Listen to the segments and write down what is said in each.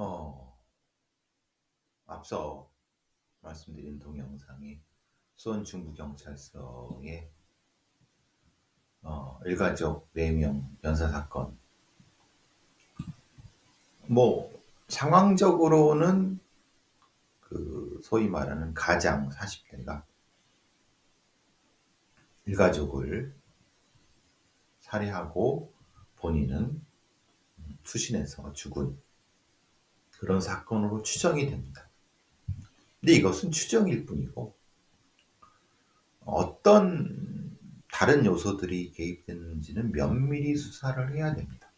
어, 앞서 말씀드린 동영상이 수원 중부경찰서의 일가족 4명 연사 사건. 뭐 상황적으로는 그 소위 말하는 가장 40대가 일가족을 살해하고 본인은 투신해서 죽은 그런 사건으로 추정이 됩니다. 근데 이것은 추정일 뿐이고 어떤 다른 요소들이 개입됐는지는 면밀히 수사를 해야 됩니다.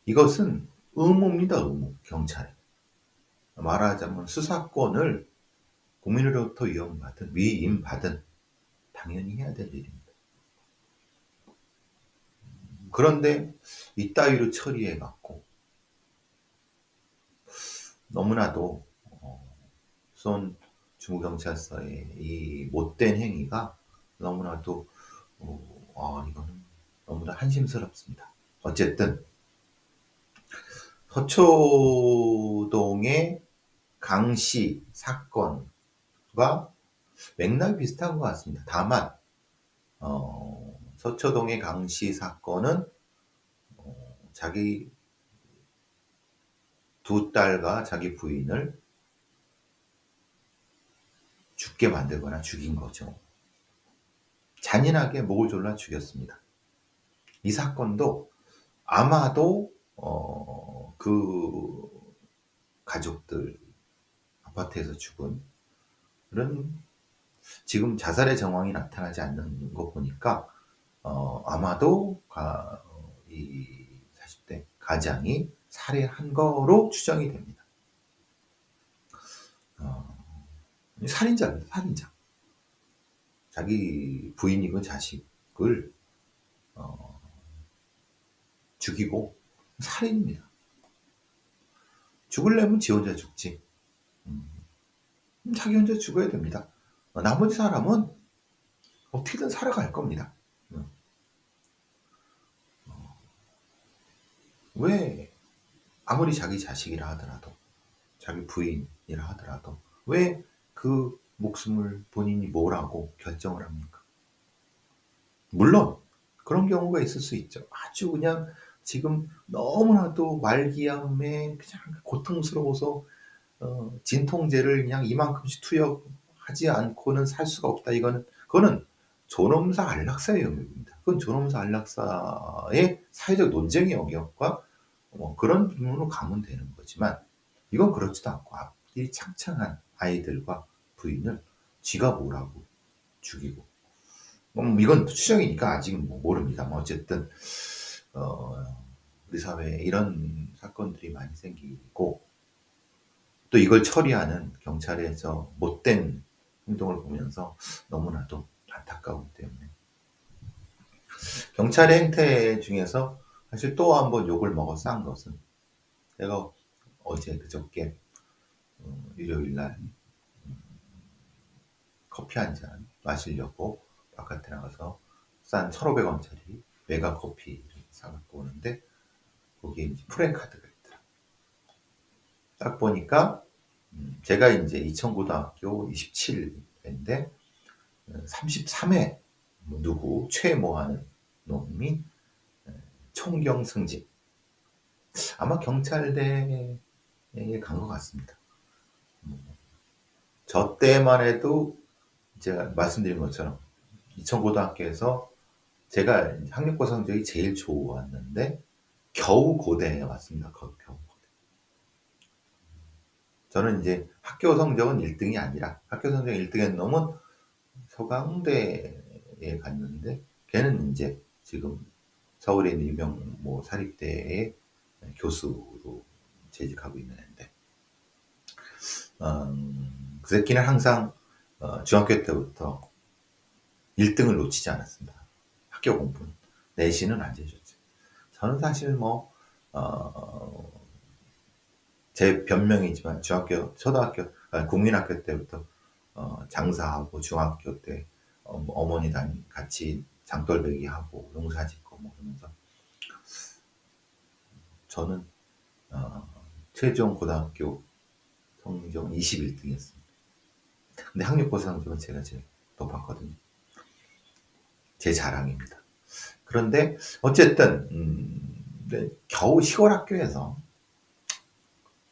이것은 의무입니다. 의무. 경찰에 말하자면 수사권을 국민으로부터 위임받은 당연히 해야 될 일입니다. 그런데 이따위로 처리해갖고 너무나도 수원 중부경찰서의 이 못된 행위가 너무나도 이거는 너무나 한심스럽습니다. 어쨌든 서초동의 강씨 사건과 맥락이 비슷한 것 같습니다. 다만 서초동의 강씨 사건은 자기 두 딸과 자기 부인을 죽게 만들거나 죽인 거죠. 잔인하게 목을 졸라 죽였습니다. 이 사건도 아마도 그 가족들 아파트에서 죽은 그런 지금 자살의 정황이 나타나지 않는 거 보니까 아마도 이 40대 가장이 살해한 거로 추정이 됩니다. 살인자입니다. 살인자. 자기 부인이고 자식을 죽이고 살인입니다. 죽으려면 지 혼자 죽지. 자기 혼자 죽어야 됩니다. 나머지 사람은 어떻게든 살아갈 겁니다. 왜 아무리 자기 자식이라 하더라도 자기 부인이라 하더라도 왜 그 목숨을 본인이 뭐라고 결정을 합니까? 물론 그런 경우가 있을 수 있죠. 아주 그냥 지금 너무나도 말기암에 그냥 고통스러워서 진통제를 그냥 이만큼씩 투여하지 않고는 살 수가 없다. 그거는 존엄사 안락사의 영역입니다. 그건 존엄사 안락사의 사회적 논쟁의 영역과 그런 부분으로 가면 되는 거지만 이건 그렇지도 않고 앞길이 창창한 아이들과 부인을 지가 뭐라고 죽이고 이건 추정이니까 아직은 모릅니다만 어쨌든 우리 사회에 이런 사건들이 많이 생기고 또 이걸 처리하는 경찰에서 못된 행동을 보면서 너무나도 안타까우기 때문에 경찰의 행태 중에서 사실 또 한번 욕을 먹어 싼 것은 제가 어제 그저께 일요일날 커피 한 잔 마시려고 바깥에 나가서 싼 1,500원짜리 메가 커피를 사갖고 오는데 거기에 이제 프랜카드가 있더라. 딱 보니까 제가 이제 이천고등학교 27회인데 33회 누구 최모 하는 놈이 총경 승진 아마 경찰대에 간 것 같습니다. 저 때만 해도 제가 말씀드린 것처럼 이천고등학교에서 제가 학력고 성적이 제일 좋았는데 겨우 고대에 왔습니다. 겨우 고대. 저는 이제 학교 성적은 1등이 아니라 학교 성적 1등의 놈은 서강대에 갔는데 걔는 이제 지금 서울에 있는 유명 사립대의 교수로 재직하고 있는 애인데 그 새끼는 항상 중학교 때부터 1등을 놓치지 않았습니다. 학교 공부는. 내신은 안 재줬죠. 저는 사실 제 변명이지만 초등학교, 국민학교 때부터 장사하고 중학교 때 어머니랑 같이 장돌배기 하고 농사 짓고 그러면서 저는 최종 고등학교 성적은 21등이었습니다. 근데 학력고사 성적은 제가 제일 높았거든요. 제 자랑입니다. 그런데 어쨌든 네, 겨우 시골 학교에서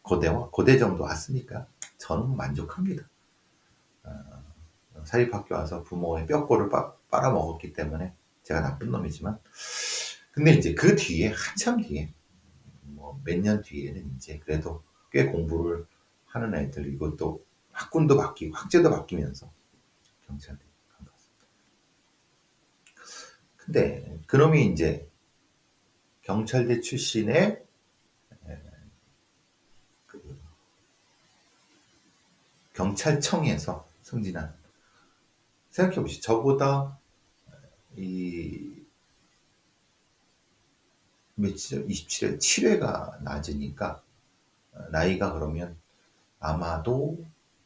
고대 정도 왔으니까 저는 만족합니다. 사립학교 와서 부모의 뼈골을 빨아먹었기 때문에 제가 나쁜 놈이지만, 근데 이제 그 뒤에 한참 뒤에 뭐 몇 년 뒤에는 이제 그래도 꽤 공부를 하는 애들이고 또 학군도 바뀌고 학제도 바뀌면서 경찰대 간 것 같습니다. 근데 그놈이 이제 경찰대 출신의 그 경찰청에서 승진한, 생각해보시, 저보다 이 며칠 27회 7회가 낮으니까 나이가 그러면 아마도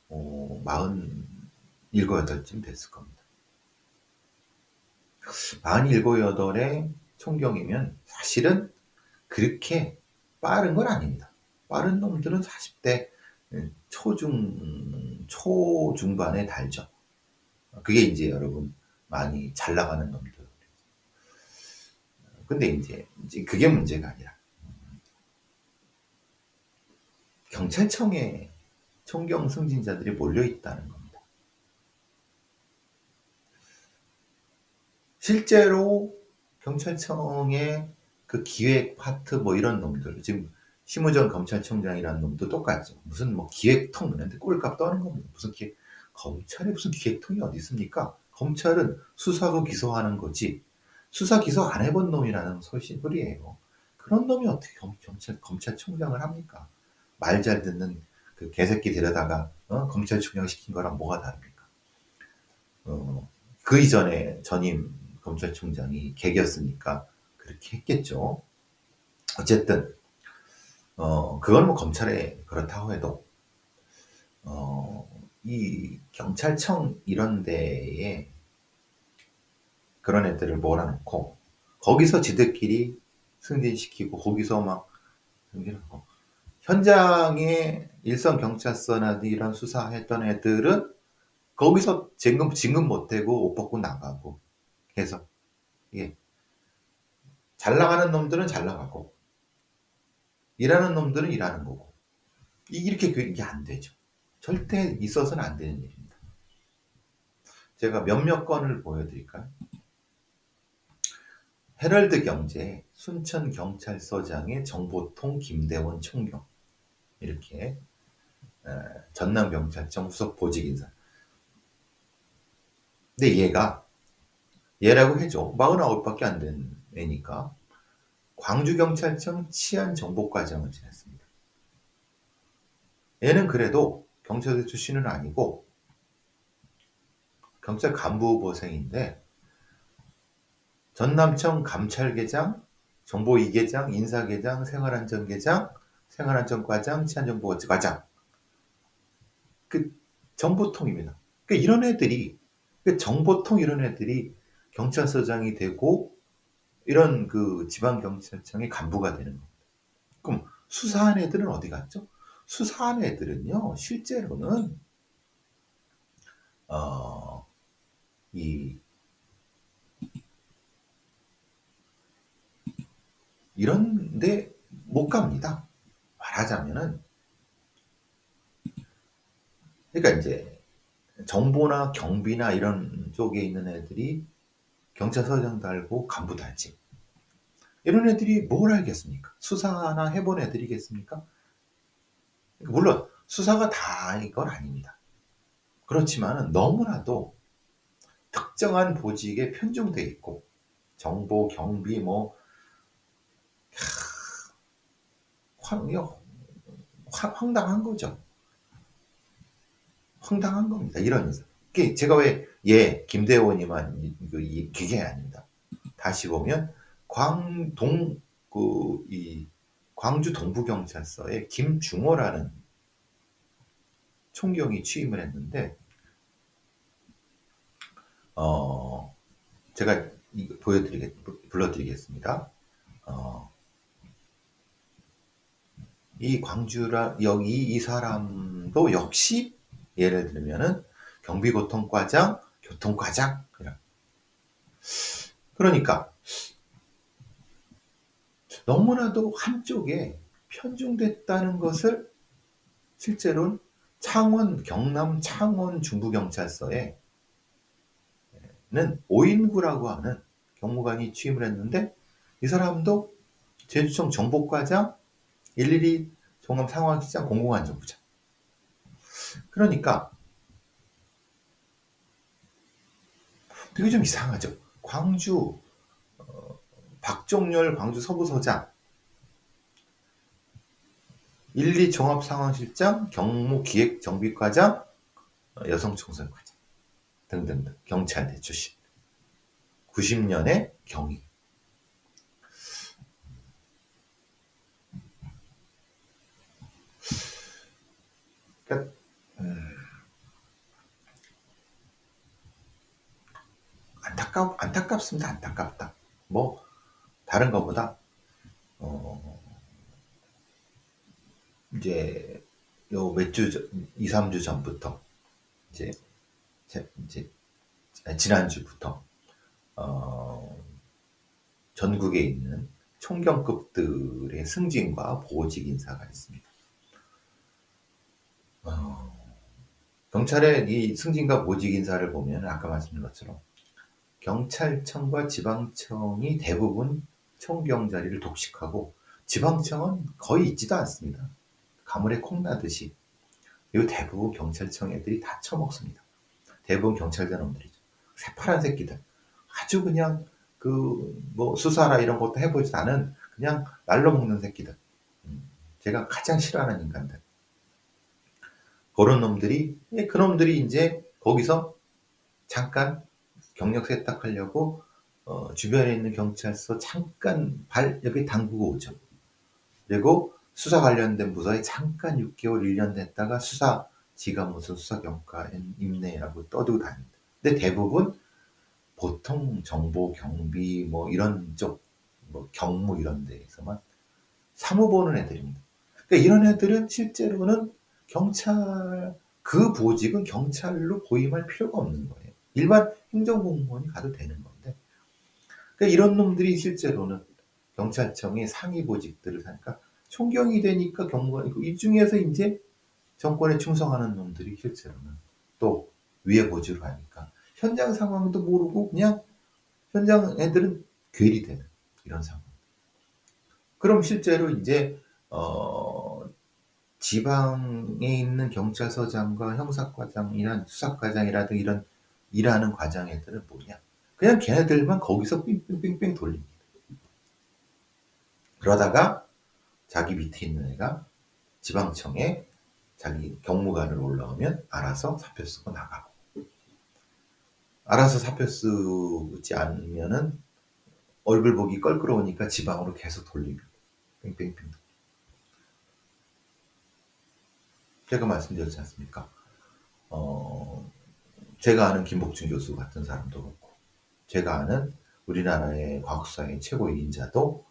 47, 8쯤 됐을 겁니다. 47, 8의 총경이면 사실은 그렇게 빠른 건 아닙니다. 빠른 놈들은 40대 초중반에 달죠. 그게 이제 여러분 많이 잘 나가는 놈들. 근데 이제 그게 문제가 아니라 경찰청에 총경 승진자들이 몰려 있다는 겁니다. 실제로 경찰청의 그 기획 파트 뭐 이런 놈들, 지금 심우정 검찰청장이라는 놈도 똑같죠. 무슨 뭐 기획통 이런데 꼴값 떠는 겁니다. 무슨 검찰에 무슨 기획통이 어디 있습니까? 검찰은 수사하고 기소하는 거지. 수사 기소 안 해본 놈이라는 소리예요. 그런 놈이 어떻게 검찰청장을 합니까? 말 잘 듣는 그 개새끼 데려다가 검찰총장 시킨 거랑 뭐가 다릅니까? 그 이전에 전임 검찰총장이 개겼으니까 그렇게 했겠죠. 어쨌든 그건 뭐 검찰에 그렇다고 해도 이 경찰청 이런 데에 그런 애들을 몰아놓고 거기서 지들끼리 승진시키고 거기서 막 승진하고, 현장에 일선 경찰서나 이런 수사했던 애들은 거기서 진급 못하고 옷 벗고 나가고 해서, 예, 잘 나가는 놈들은 잘 나가고 일하는 놈들은 일하는 거고, 이렇게 이게 안 되죠. 절대 있어서는 안 되는 일입니다. 제가 몇몇 건을 보여드릴까요? 헤럴드 경제 순천경찰서장의 정보통 김대원 총경, 이렇게 전남경찰청 후속 보직인사. 근데 얘라고 해줘. 49밖에 안 된 애니까 광주경찰청 치안정보과장을 지냈습니다. 얘는 그래도 경찰대 출신은 아니고 경찰 간부보생인데 전남청 감찰계장, 정보 2계장, 인사계장, 생활안전계장, 생활안전과장, 치안정보과장, 그 정보통입니다. 그러니까 이런 애들이, 정보통 이런 애들이 경찰서장이 되고 이런 그 지방경찰청의 간부가 되는 겁니다. 그럼 수사한 애들은 어디 갔죠? 수사한 애들은요, 실제로는 이런데 못 갑니다. 말하자면은, 그러니까 이제 정보나 경비나 이런 쪽에 있는 애들이 경찰서장 달고 간부 달지. 이런 애들이 뭘 알겠습니까? 수사나 해본 애들이겠습니까? 물론 수사가 다 이건 아닙니다. 그렇지만은 너무나도 특정한 보직에 편중돼 있고 정보, 경비 뭐 황당한 거죠. 황당한 겁니다. 이런, 제가 왜 김대원이만 그게 아닙니다. 다시 보면 광주 동부경찰서에 김중호라는 총경이 취임을 했는데, 제가 불러드리겠습니다. 이 광주라 여기 이 사람도 역시 예를 들면은 경비고통과장, 교통과장 이런. 그러니까 너무나도 한쪽에 편중됐다는 것을 실제로는 경남 창원 중부경찰서에는 오인구라고 하는 경무관이 취임을 했는데 이 사람도 제주청 정보과장, 112 종합 상황시장 공공안전부장. 그러니까 되게 좀 이상하죠. 광주 박종렬 광주 서부서장, 1, 2 종합상황실장, 경무기획정비과장, 여성청소년과장 등등등 경찰대 출신. 90년에 경위. 그러니까 안타깝습니다. 안타깝다. 뭐 다른 것보다 이제 요 몇 주 2, 3주 전부터 이제 지난주부터 전국에 있는 총경급들의 승진과 보직 인사가 있습니다. 경찰의 이 승진과 보직 인사를 보면 아까 말씀드린 것처럼 경찰청과 지방청이 대부분 총경 자리를 독식하고 지방청은 거의 있지도 않습니다. 가물에 콩 나듯이. 그리고 대부분 경찰청 애들이 다 처먹습니다. 대부분 경찰대 놈들이죠. 새파란 새끼들. 아주 그냥 뭐 수사나 이런 것도 해보지도 않은 그냥 날로 먹는 새끼들. 제가 가장 싫어하는 인간들. 그런 놈들이, 그놈들이 이제 거기서 잠깐 경력 세탁하려고 주변에 있는 경찰서 잠깐 발 옆에 담그고 오죠. 그리고 수사 관련된 부서에 잠깐 6개월, 1년 됐다가 지가 무슨 수사경과 임내라고 떠들고 다닙니다. 근데 대부분 보통 정보, 경비, 뭐 이런 쪽, 뭐 경무 이런 데에서만 사무 보는 애들입니다. 그러니까 이런 애들은 실제로는 그 보직은 경찰로 보임할 필요가 없는 거예요. 일반 행정공무원이 가도 되는 건데. 그러니까 이런 놈들이 실제로는 경찰청의 상위 보직들을 하니까 총경이 되니까 경무관이고 이 중에서 이제 정권에 충성하는 놈들이 실제로는 또 위에 보직을 하니까 현장 상황도 모르고 그냥 현장 애들은 괴리 되는 이런 상황. 그럼 실제로 이제 지방에 있는 경찰서장과 형사과장이나 수사과장이라든 이런 일하는 과장 애들은 뭐냐? 그냥 걔네들만 거기서 삥삥삥삥 돌립니다. 그러다가 자기 밑에 있는 애가 지방청에 자기 경무관으로 올라오면 알아서 사표 쓰고 나가고, 알아서 사표 쓰지 않으면은 얼굴 보기 껄끄러우니까 지방으로 계속 돌립니다. 뺑뺑뺑. 제가 말씀드렸지 않습니까? 제가 아는 김복준 교수 같은 사람도 그렇고, 제가 아는 우리나라의 과학수사의 최고의 인자도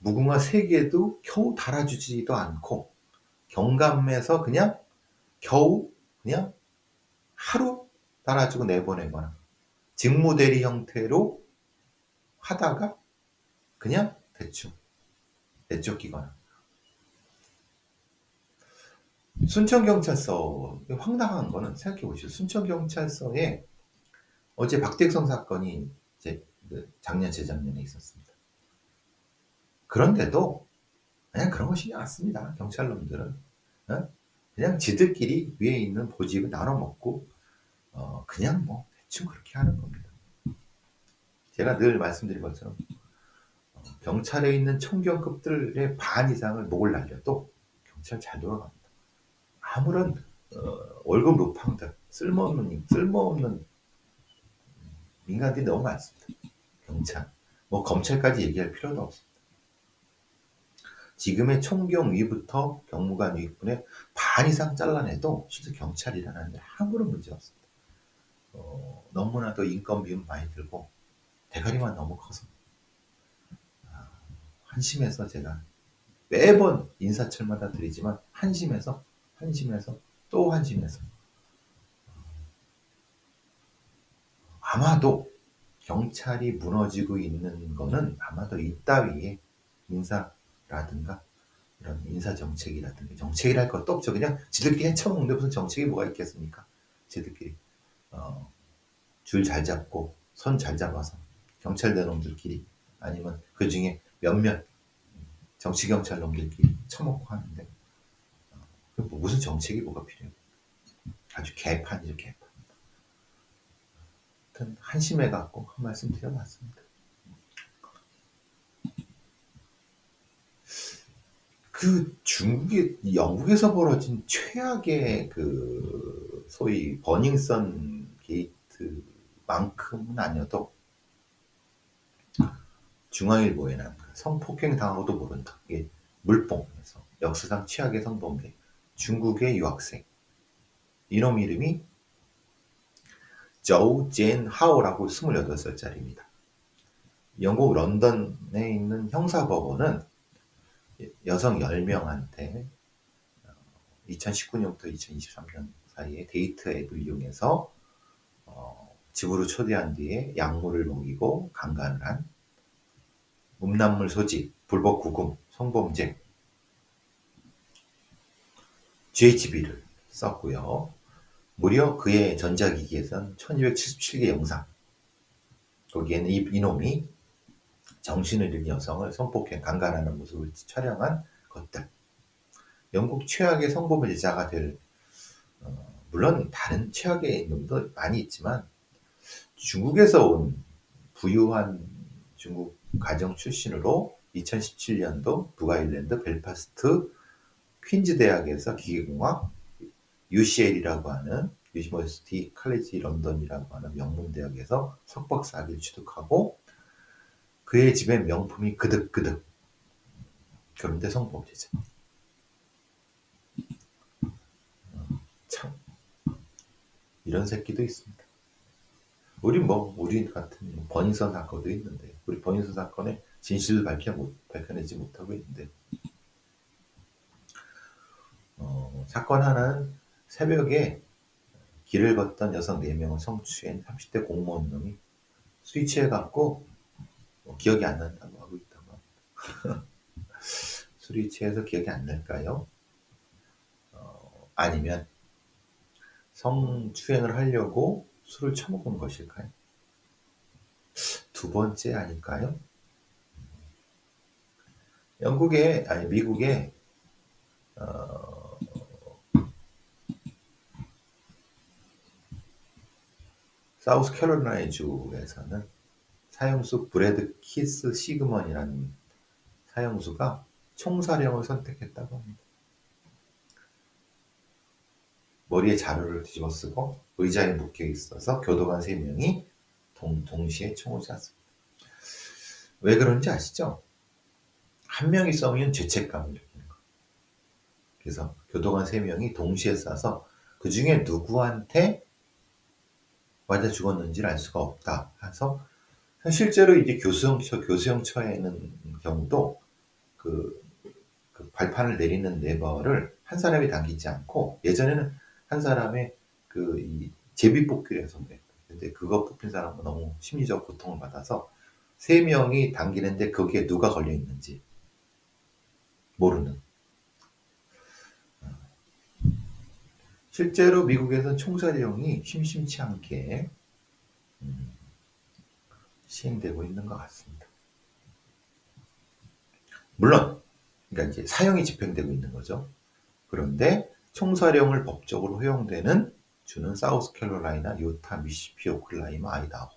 무궁화 3개도 겨우 달아주지도 않고 경감에서 그냥 겨우 그냥 하루 달아주고 내보내거나 직무대리 형태로 하다가 그냥 대충 내쫓기거나. 순천경찰서 황당한 거는 생각해 보시죠. 순천경찰서에 어제 박대성 사건이 이제 작년 재작년에 있었습니다. 그런데도 그냥 그런 거 신경 안 씁니다. 경찰놈들은 그냥 지들끼리 위에 있는 보직을 나눠 먹고 그냥 뭐 대충 그렇게 하는 겁니다. 제가 늘 말씀드린 것처럼 경찰에 있는 총경급들의 반 이상을 목을 날려도 경찰 잘 돌아갑니다. 아무런 월급 루팡들, 쓸모없는 민간들이 너무 많습니다. 경찰, 뭐 검찰까지 얘기할 필요도 없습니다. 지금의 총경 위부터 경무관 위분의 반 이상 잘라내도 실제 경찰이라는 데 아무런 문제 없습니다. 너무나도 인건비는 많이 들고 대가리만 너무 커서 한심해서 제가 매번 인사철마다 드리지만 한심해서 또 한심해서 아마도 경찰이 무너지고 있는 거는 아마도 이따위의 인사라든가 이런 인사정책이라든가 정책이랄 것도 없죠. 그냥 지들끼리 헤쳐먹는데 무슨 정책이 뭐가 있겠습니까? 지들끼리 줄 잘 잡고 선 잘 잡아서 경찰 대놈들끼리 아니면 그 중에 몇몇 정치경찰 놈들끼리 처먹고 하는데 무슨 정책이 뭐가 필요해요. 아주 개판이죠, 개판. 하여튼 한심해갖고 한 말씀 드려봤습니다. 그 중국이 영국에서 벌어진 최악의 그 소위 버닝썬 게이트만큼은 아니어도 중앙일보에 난 성폭행 당하고도 모른다. 이게 물뽕에서 역사상 최악의 성범죄. 중국의 유학생. 이놈 이름이 저우 젠 하오라고 28살짜리입니다. 영국 런던에 있는 형사법원은 여성 10명한테 2019년부터 2023년 사이에 데이트 앱을 이용해서 집으로 초대한 뒤에 약물을 먹이고 강간을 한 음란물 소지, 불법 구금, 성범죄, GHB를 썼고요. 무려 그의 전자기기에선 1277개 영상, 거기에는 이놈이 정신을 잃은 여성을 성폭행, 강간하는 모습을 촬영한 것들. 영국 최악의 성범죄자가 될 물론 다른 최악의 놈도 많이 있지만 중국에서 온 부유한 중국 가정 출신으로 2017년도 북아일랜드 벨파스트 퀸즈 대학에서 기계공학 UCL이라고 하는 유니버시티 칼리지 런던이라고 하는 명문 대학에서 석박사학위를 취득하고 그의 집에 명품이 그득그득. 그런데 성범죄자. 참 이런 새끼도 있습니다. 우리 같은 버닝썬 사건도 있는데 우리 버닝썬 사건의 진실을 밝혀내지 못하고 있는데 사건 하나는 새벽에 길을 걷던 여성 4명을 성추행 30대 공무원 놈이 술 취해갖고 기억이 안 난다고 하고 있다고 합니다. 술이 취해서 기억이 안 날까요? 아니면 성추행을 하려고 술을 처먹은 것일까요? 두 번째 아닐까요? 미국의 사우스캐롤라이나 주에서는 사형수 브래드 키스 시그먼이라는 사형수가 총사령을 선택했다고 합니다. 머리에 자루를 뒤집어 쓰고 의자에 묶여 있어서 교도관 3명이 동시에 총을 쐈습니다. 왜 그런지 아시죠? 한 명이 쏘면 죄책감을 느끼는 거예요. 그래서 교도관 3명이 동시에 쏴서 그 중에 누구한테 맞아 죽었는지를 알 수가 없다 해서 실제로 이제 교수형 처에는 경우도 그 발판을 내리는 레버를 한 사람이 당기지 않고 예전에는 한 사람의 이 제비 뽑기를 해서 그랬다. 근데 그거 뽑힌 사람은 너무 심리적 고통을 받아서 3명이 당기는데 거기에 누가 걸려 있는지 모르는. 실제로 미국에서는 총살령이 심심치 않게 시행되고 있는 것 같습니다. 물론 그러니까 이제 사형이 집행되고 있는 거죠. 그런데 총사령을 법적으로 허용되는 주는 사우스캐롤라이나, 유타, 미시시피, 오클라호마, 아이다호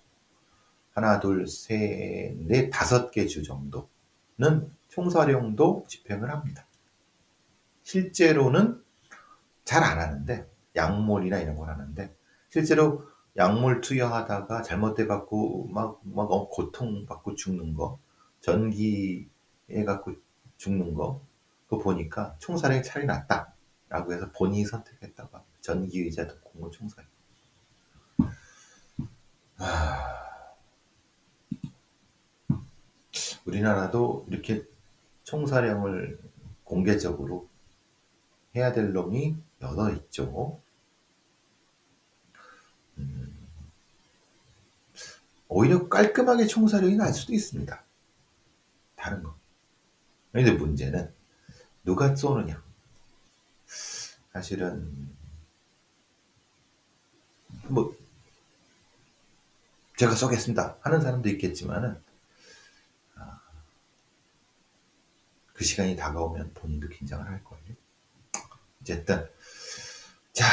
하나, 둘, 셋, 넷, 5개 주 정도는 총사령도 집행을 합니다. 실제로는 잘 안 하는데 약몰이나 이런 걸 하는데 실제로 약물 투여하다가 잘못돼갖고 막 고통받고 죽는 거, 전기에 갖고 죽는 거 그거 보니까 총사령이 차라리 낫다라고 해서 본인이 선택했다고 합니다. 전기의자 독공고 총사령. 우리나라도 이렇게 총사령을 공개적으로 해야 될 놈이 여러 있죠. 오히려 깔끔하게 총사령이 날 수도 있습니다. 다른 거. 근데 문제는 누가 쏘느냐. 사실은 뭐 제가 쏘겠습니다 하는 사람도 있겠지만은 그 시간이 다가오면 본인도 긴장을 할 거예요. 어쨌든 자,